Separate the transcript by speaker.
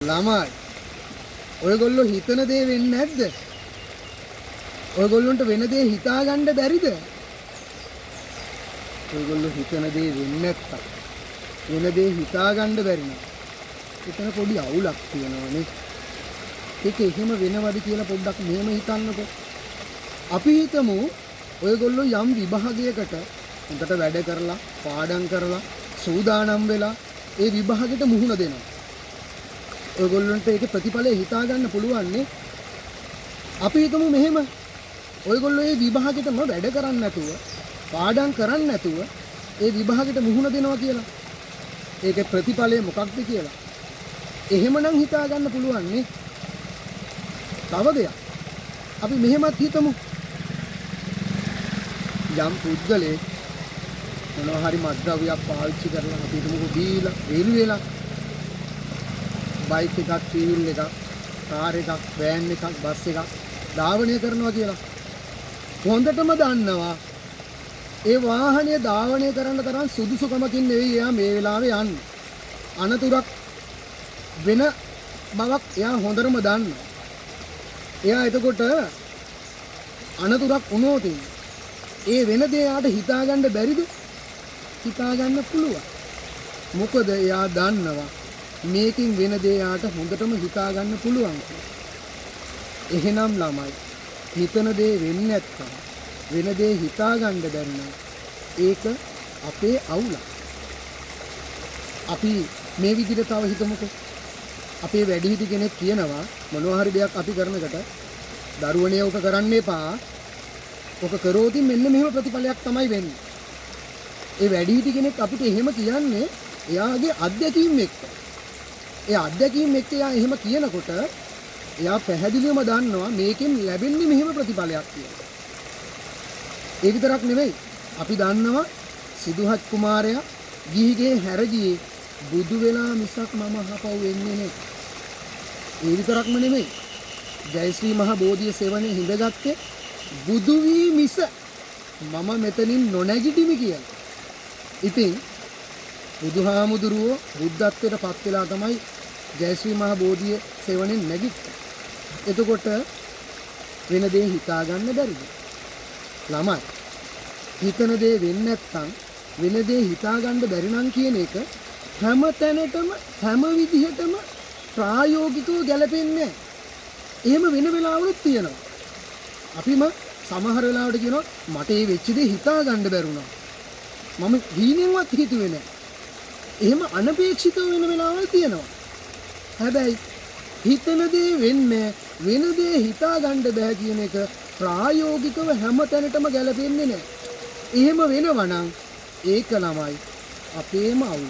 Speaker 1: ළමයි ඔයගොල්ලෝ හිතන දේ වෙන්නේ නැද්ද? ඔයගොල්ලන්ට වෙන දේ හිතා ගන්න බැරිද? ඔයගොල්ලෝ හිතන දේ වෙන්නේ නැත්තම් වෙන දේ හිතා ගන්න බැරි නම් එතන පොඩි අවුලක් තියෙනවානේ. ඒක එහෙම වෙනවද කියලා පොඩ්ඩක් මෙහෙම හිතන්නකෝ. අපි හිතමු ඔයගොල්ලෝ යම් විභාගයකට උන්ට වැඩ කරලා පාඩම් කරලා සූදානම් වෙලා ඒ විභාගෙට මුහුණ දෙනවා. ඔයගොල්ලන්ට ඒකේ ප්‍රතිඵලය හිතා ගන්න පුළුවන් නේ. අපි හිතමු මෙහෙම ඔයගොල්ලෝ මේ විභාගෙටම වැඩ කරන්නේ නැතුව පාඩම් කරන්නේ නැතුව ඒ විභාගෙට මුහුණ දෙනවා කියලා. ඒකේ ප්‍රතිඵලය මොකක්ද කියලා. එහෙමනම් හිතා ගන්න පුළුවන් නේ. තව දෙයක්. අපි මෙහෙමත් හිතමු. යම් පුද්ගලයෙක් මොනවා හරි මත්ද්‍රව්‍යයක් පාවිච්චි කරලා අපි හිතමුකෝ බීලා වේලු වෙලා බයික් එකක් ටීවීල් එකක් කාර් එකක් වෑන් එකක් බස් එකක් ධාවනය කරනවා කියලා. හොඳටම දන්නවා ඒ වාහනය ධාවනය කරන්න තරම් සුදුසුකමකින් නෙවෙයි එයා මේ වෙලාවේ යන්නේ. අනතුරක් වෙන බවක් එයා හොඳටම දන්නවා. එයා එතකොට අනතුරක් වුණොත් ඒ වෙන දේ යාට හිතා ගන්න බැරිද? හිතා ගන්න පුළුවන්. මොකද එයා දන්නවා මේකෙන් වෙන දේ යාට හොඳටම හිතා ගන්න පුළුවන් කියලා. එහෙනම් ළමයි හිතන දේ වෙන්නේ නැත්නම් වෙන දේ හිතා ගන්න බැරි නම් ඒක අපේ අවුලක්. අපි මේ විදිහට තව හිතමුකෝ. අපේ වැඩිහිටි කෙනෙක් කියනවා මොනවා හරි දෙයක් අපි කරනකොට දරුවනේ ඔක කරන්න එපා. ඔක කරොත් මෙන්න මෙහෙම ප්‍රතිඵලයක් තමයි වෙන්නේ. ඒ වැඩිහිටි කෙනෙක් අපිට එහෙම කියන්නේ එයාගේ අත්දැකීම් එක්ක. ඒ අත්දැකීම් එක්ක එයා එහෙම කියනකොට එයා පැහැදිලිවම දන්නවා මේකෙන් ලැබෙන්නේ මෙහෙම ප්‍රතිඵලයක් කියලා. ඒ විතරක් නෙවෙයි අපි දන්නවා සිදුහත් කුමාරයා ගිහිගේ හැර ගියේ බුදු වෙලා මිසක් මම අහපව් වෙන්නේ නේ. ඒ විතරක්ම නෙමෙයි ජයශ්‍රී මහ බෝධිය සෙවණේ හිඳගත්තේ බුදු වී මිස මම මෙතනින් නොනැගිටිමි කියලා. ඉතින් බුදුහාමුදුරුවෝ බුද්ධත්වයට පත් වෙලා තමයි ජයශ්‍රී මහ බෝධිය සෙවණෙන් නැගිට්ටේ. එතකොට වෙන දේ හිතා ගන්න බැරිද? ළමයි හිතන දේ වෙන්නේ නැත්නම් වෙන දේ හිතා ගන්න බැරි නම් කියන එක හැම තැනටම හැම විදිහටම ප්‍රායෝගිකව ගැලපෙන්නේ නැහැ. එහෙම වෙන වෙලාවලුත් තියෙනවා. අපිම සමහර වෙලාවට කියනවා මට මේ වෙච්ච දේ හිතා ගන්න බැරුණා. මම හීනෙන්වත් හිතුවේ නැහැ. එහෙම අනපේක්ෂිතව වෙන වෙලාවල් තියෙනවා. හැබැයි හිතන දේ වෙන්නේ වෙන දේ හිතා ගන්න බෑ කියන එක ප්‍රායෝගිකව හැම තැනටම ගැලපෙන්නේ නැහැ. එහෙම වෙනවා නම් ඒක ළමයි අපේම අවුල.